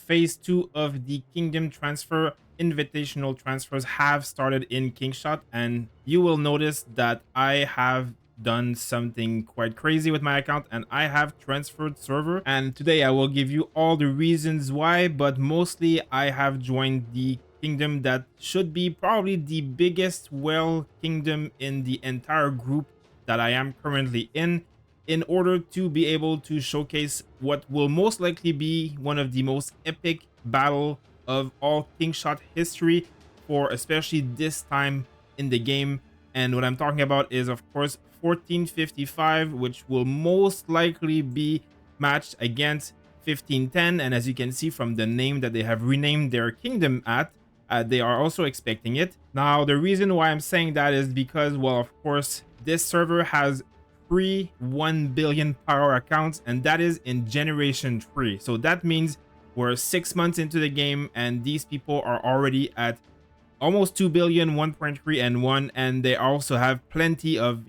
phase 2 of the kingdom transfer invitational transfers have started in Kingshot, and you will notice that I have done something quite crazy with my account and I have transferred server, and today I will give you all the reasons why, but mostly I have joined the kingdom that should be probably the biggest whale kingdom in the entire group that I am currently in order to be able to showcase what will most likely be one of the most epic battle of all Kingshot history for especially this time in the game. And what I'm talking about is, of course, 1455, which will most likely be matched against 1510. And as you can see from the name that they have renamed their kingdom at, they are also expecting it. Now, the reason why I'm saying that is because, well, of course, this server has 1 billion power accounts, and that is in generation 3. So that means we're 6 months into the game and these people are already at almost 2 billion, 1.3 and 1, and they also have plenty of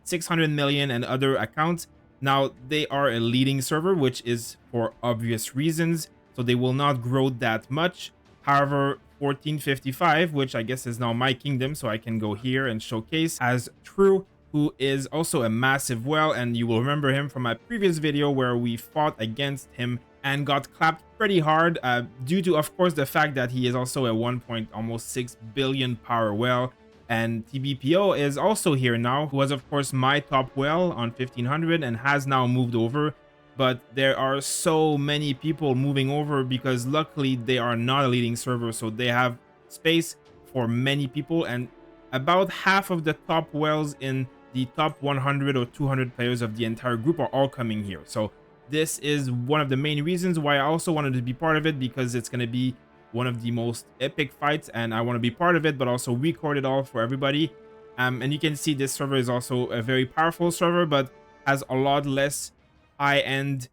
600 million and other accounts. Now they are a leading server, which is for obvious reasons, so they will not grow that much. However, 1455, which I guess is now my kingdom, so I can go here and showcase, as True, who is also a massive whale, and you will remember him from my previous video where we fought against him and got clapped pretty hard due to, of course, the fact that he is also a 1.6 billion power whale. And TBPO is also here now, who was, of course, my top whale on 1500 and has now moved over. But there are so many people moving over because luckily they are not a leading server, so they have space for many people, and about half of the top whales in the top 100 or 200 players of the entire group are all coming here. So this is one of the main reasons why I also wanted to be part of it, because it's going to be one of the most epic fights and I want to be part of it, but also record it all for everybody. And you can see this server is also a very powerful server, but has a lot less high-end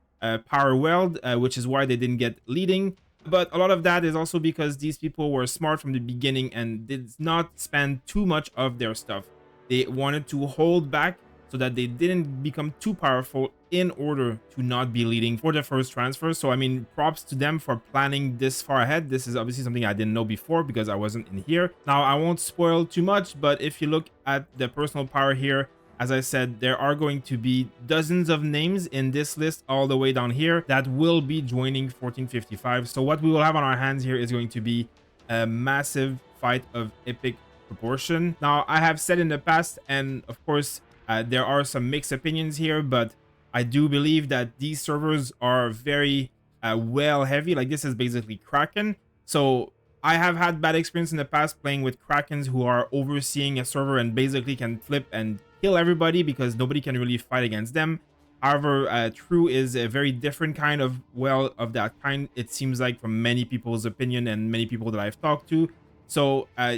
power weld, which is why they didn't get leading. But a lot of that is also because these people were smart from the beginning and did not spend too much of their stuff. They wanted to hold back so that they didn't become too powerful in order to not be leading for the first transfer. So I mean, props to them for planning this far ahead. This is obviously something I didn't know before because I wasn't in here. Now I won't spoil too much, but if you look at the personal power here, as I said, there are going to be dozens of names in this list all the way down here that will be joining 1455. So what we will have on our hands here is going to be a massive fight of epic proportion. Now, I have said in the past, and of course, there are some mixed opinions here, but I do believe that these servers are very well heavy. Like, this is basically Kraken. So I have had bad experience in the past playing with Krakens who are overseeing a server and basically can flip and kill everybody because nobody can really fight against them. However, True is a very different kind of whale of that kind, it seems like, from many people's opinion and many people that I've talked to. So, I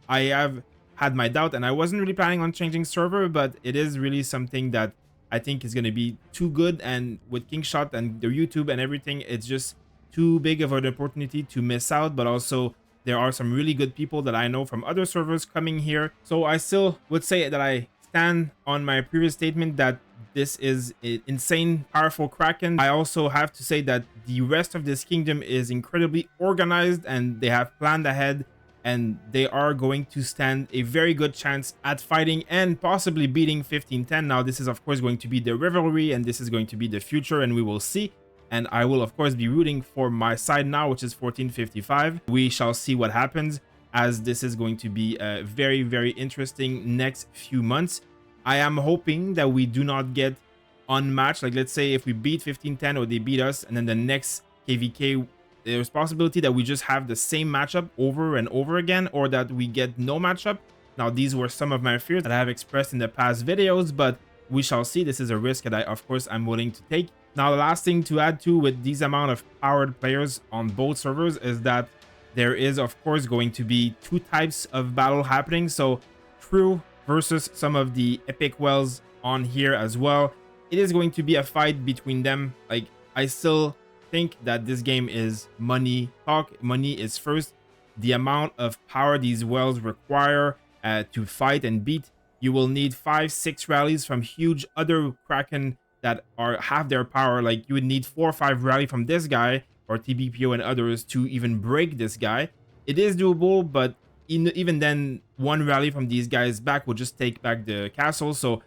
have had my doubt and I wasn't really planning on changing server, but it is really something that I think is going to be too good. And with Kingshot and their YouTube and everything, it's just too big of an opportunity to miss out. But also, there are some really good people that I know from other servers coming here. So I still would say that I stand on my previous statement that this is an insane powerful Kraken. I also have to say that the rest of this kingdom is incredibly organized and they have planned ahead, and they are going to stand a very good chance at fighting and possibly beating 1510. Now, this is of course going to be the rivalry and this is going to be the future, and we will see. And I will of course be rooting for my side now, which is 1455. We shall see what happens, as this is going to be a very, very interesting next few months. I am hoping that we do not get unmatched. Like, let's say if we beat 1510 or they beat us, and then the next KvK, there's possibility that we just have the same matchup over and over again, or that we get no matchup. Now, these were some of my fears that I have expressed in the past videos, but we shall see. This is a risk that of course, I'm willing to take. Now, the last thing to add to with these amount of powered players on both servers is that there is, of course, going to be two types of battle happening. So, True versus some of the epic whales on here as well. It is going to be a fight between them. Like, I still think that this game is money talk. Money is first. The amount of power these whales require to fight and beat, you will need 5-6 rallies from huge other Kraken that have their power. Like, you would need 4 or 5 rally from this guy, or TBPO and others to even break this guy. It is doable, but even then, one rally from these guys back will just take back the castle. So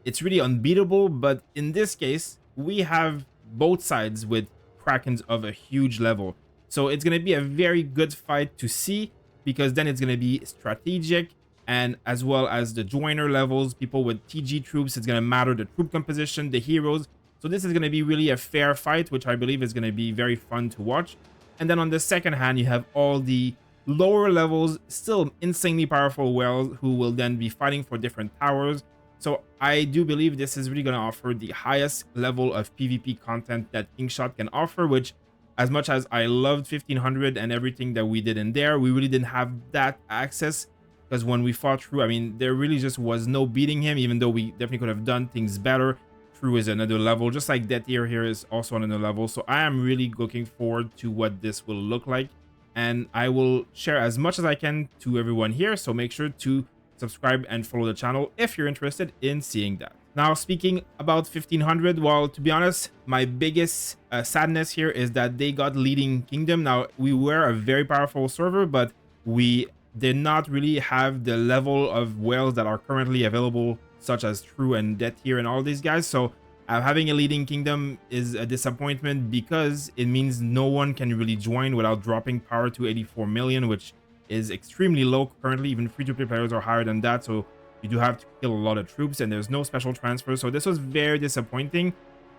it's really unbeatable. But in this case, we have both sides with Krakens of a huge level. So it's going to be a very good fight to see, because then it's going to be strategic, and as well as the joiner levels, people with TG troops, it's going to matter the troop composition, the heroes. So this is going to be really a fair fight, which I believe is going to be very fun to watch. And then on the second hand, you have all the lower levels, still insanely powerful whales, who will then be fighting for different towers. So I do believe this is really going to offer the highest level of PvP content that Kingshot can offer, which, as much as I loved 1500 and everything that we did in there, we really didn't have that access, because when we fought through, I mean, there really just was no beating him, even though we definitely could have done things better. True is another level, just like that tier here is also on another level. So I am really looking forward to what this will look like, and I will share as much as I can to everyone here. So make sure to subscribe and follow the channel if you're interested in seeing that. Now, speaking about 1500, well, to be honest, my biggest sadness here is that they got leading kingdom. Now, we were a very powerful server, but we did not really have the level of whales that are currently available, such as True and Death here and all these guys. So having a leading kingdom is a disappointment, because it means no one can really join without dropping power to 84 million, which is extremely low currently. Even free-to-play players are higher than that, so you do have to kill a lot of troops, and there's no special transfer. So this was very disappointing.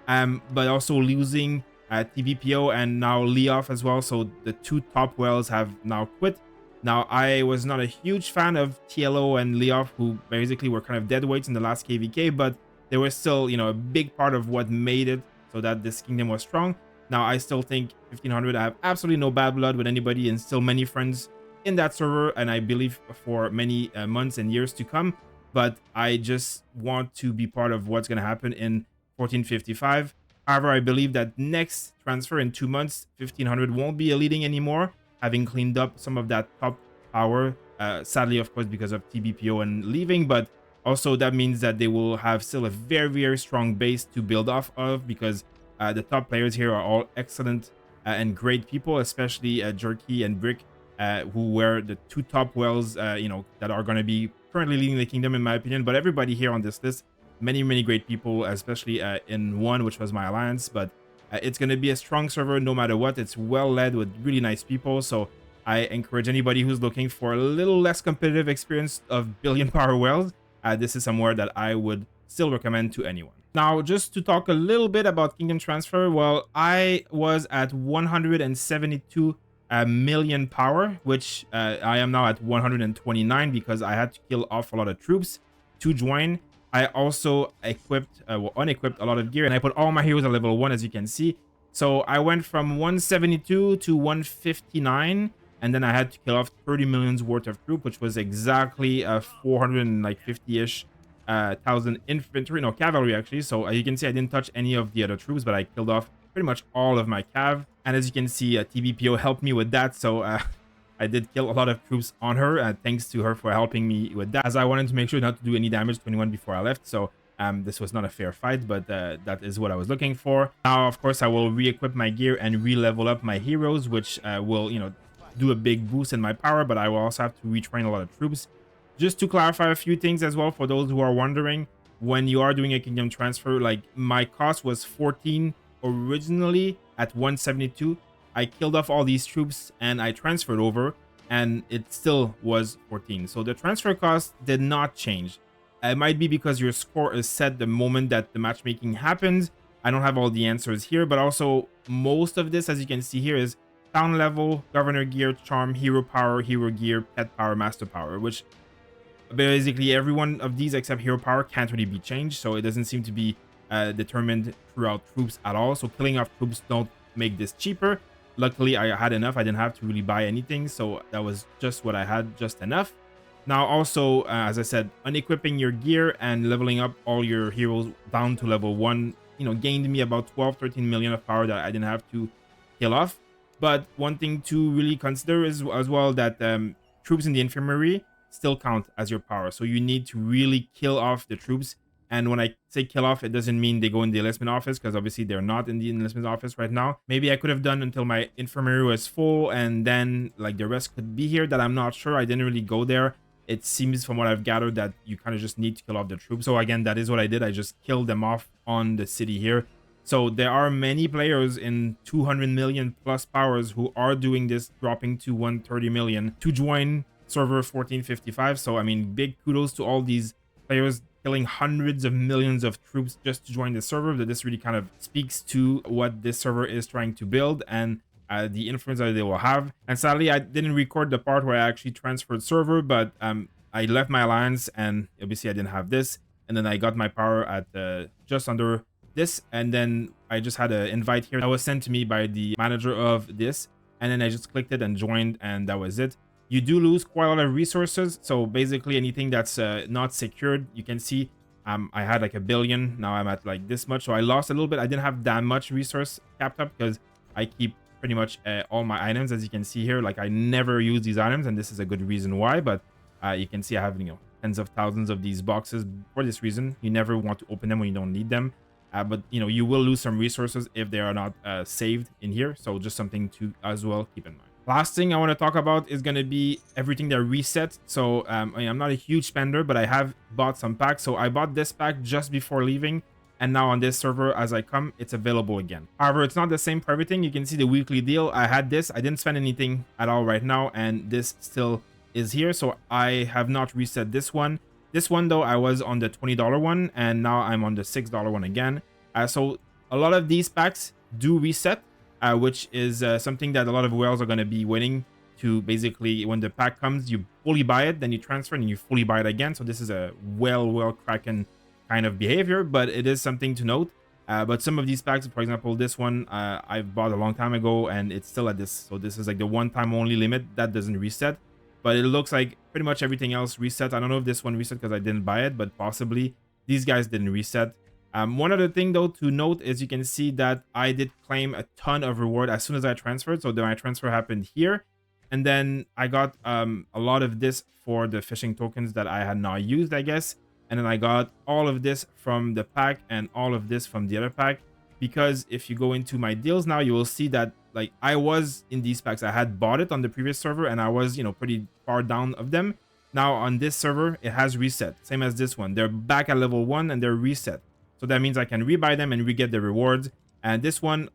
But also losing TVPO and now Leof as well. So the two top whales have now quit. Now, I was not a huge fan of TLO and Leof, who basically were kind of deadweights in the last KvK, but they were still, you know, a big part of what made it so that this kingdom was strong. Now, I still think 1500, I have absolutely no bad blood with anybody, and still many friends in that server, and I believe for many months and years to come. But I just want to be part of what's going to happen in 1455. However, I believe that next transfer in 2 months, 1500 won't be a leading anymore, having cleaned up some of that top power. Sadly, of course, because of TBPO and leaving, but also that means that they will have still a very, very strong base to build off of, because the top players here are all excellent and great people, especially Jerky and Brick, who were the two top whales, you know, that are going to be currently leading the kingdom, in my opinion. But everybody here on this list, many great people, especially in one, which was my alliance. But it's going to be a strong server no matter what. It's well led with really nice people. So I encourage anybody who's looking for a little less competitive experience of billion power whales, this is somewhere that I would still recommend to anyone. Now, just to talk a little bit about kingdom transfer, well, I was at 172 million power, which I am now at 129, because I had to kill off a lot of troops to join. I also equipped, well, unequipped a lot of gear, and I put all my heroes at level 1, as you can see. So I went from 172 to 159, and then I had to kill off 30 millions worth of troop, which was exactly 450-ish thousand infantry, no, cavalry actually. So as you can see, I didn't touch any of the other troops, but I killed off pretty much all of my cav. And as you can see, TBPO helped me with that. So I did kill a lot of troops on her. Thanks to her for helping me with that, as I wanted to make sure not to do any damage to anyone before I left. So this was not a fair fight, but that is what I was looking for. Now, of course, I will re-equip my gear and re-level up my heroes, which will, you know, do a big boost in my power, but I will also have to retrain a lot of troops. Just to clarify a few things as well, for those who are wondering, when you are doing a kingdom transfer, like my cost was 14 originally at 172. I killed off all these troops and I transferred over, and it still was 14. So the transfer cost did not change. It might be because your score is set the moment that the matchmaking happens. I don't have all the answers here, but also most of this, as you can see here, is town level, governor gear, charm, hero power, hero gear, pet power, master power, which basically every one of these except hero power can't really be changed. So it doesn't seem to be determined throughout troops at all. So killing off troops don't make this cheaper. Luckily, I had enough. I didn't have to really buy anything. So that was just what I had, just enough. Now, also, as I said, unequipping your gear and leveling up all your heroes down to level 1, you know, gained me about 12-13 million of power that I didn't have to kill off. But one thing to really consider is as well that troops in the infirmary still count as your power. So you need to really kill off the troops And when I say kill off, it doesn't mean they go in the enlistment office, because obviously they're not in the enlistment office right now. Maybe I could have done until my infirmary was full, and then like the rest could be here. That I'm not sure. I didn't really go there. It seems from what I've gathered that you kind of just need to kill off the troops. So again, that is what I did. I just killed them off on the city here. So there are many players in 200 million plus powers who are doing this, dropping to 130 million to join server 1455. So I mean, big kudos to all these players killing hundreds of millions of troops just to join the server. That this really kind of speaks to what this server is trying to build and the influence that they will have. And sadly, I didn't record the part where I actually transferred server, but I left my alliance, and obviously I didn't have this. And then I got my power at just under this, and then I just had an invite here that was sent to me by the manager of this, and then I just clicked it and joined, and that was it. You do lose quite a lot of resources, so basically anything that's not secured, you can see I had like 1 billion. Now I'm at like this much, so I lost a little bit. I didn't have that much resource capped up because I keep pretty much all my items, as you can see here. Like I never use these items, and this is a good reason why. But you can see I have, you know, tens of thousands of these boxes for this reason. You never want to open them when you don't need them. But you know, you will lose some resources if they are not saved in here, so just something to as well keep in mind. Last thing I want to talk about is going to be everything that reset. So I'm not a huge spender, but I have bought some packs. So I bought this pack just before leaving, and now on this server as I come, it's available again. However, it's not the same for everything. You can see the weekly deal. I had this. I didn't spend anything at all right now, and this still is here, so I have not reset this one. This one though, I was on the $20 one, and now I'm on the $6 one again. So a lot of these packs do reset, which is something that a lot of whales are going to be waiting to. Basically, when the pack comes, you fully buy it, then you transfer, and you fully buy it again. So this is a well Kraken kind of behavior, but it is something to note. But some of these packs, for example, this one I bought a long time ago, and it's still at this. So this is like the one-time only limit that doesn't reset. But it looks like pretty much everything else reset. I don't know if this one reset because I didn't buy it, but possibly these guys didn't reset. One other thing though to note is you can see that I did claim a ton of reward as soon as I transferred. So then my transfer happened here, and then I got a lot of this for the fishing tokens that I had not used, I guess. And then I got all of this from the pack and all of this from the other pack, because if you go into my deals now, you will see that like I was in these packs. I had bought it on the previous server, and I was, you know, pretty far down of them. Now on this server, it has reset, same as this one. They're back at level 1 and they're reset. So that means I can rebuy them and re-get the rewards. And this one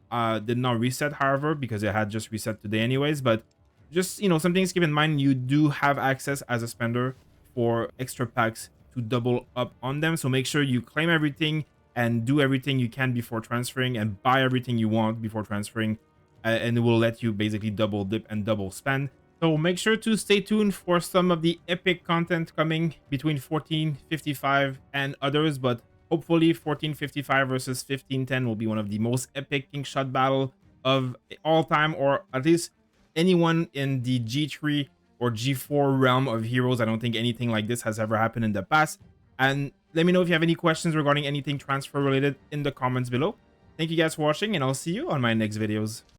did not reset, however, because it had just reset today anyways. But just, you know, some things to keep in mind. You do have access as a spender for extra packs to double up on them. So make sure you claim everything and do everything you can before transferring, and buy everything you want before transferring. And it will let you basically double dip and double spend. So make sure to stay tuned for some of the epic content coming between 1455 and others. But hopefully 1455 versus 1510 will be one of the most epic Kingshot battle of all time, or at least anyone in the G3 or G4 realm of heroes. I don't think anything like this has ever happened in the past. And let me know if you have any questions regarding anything transfer related in the comments below. Thank you guys for watching, and I'll see you on my next videos.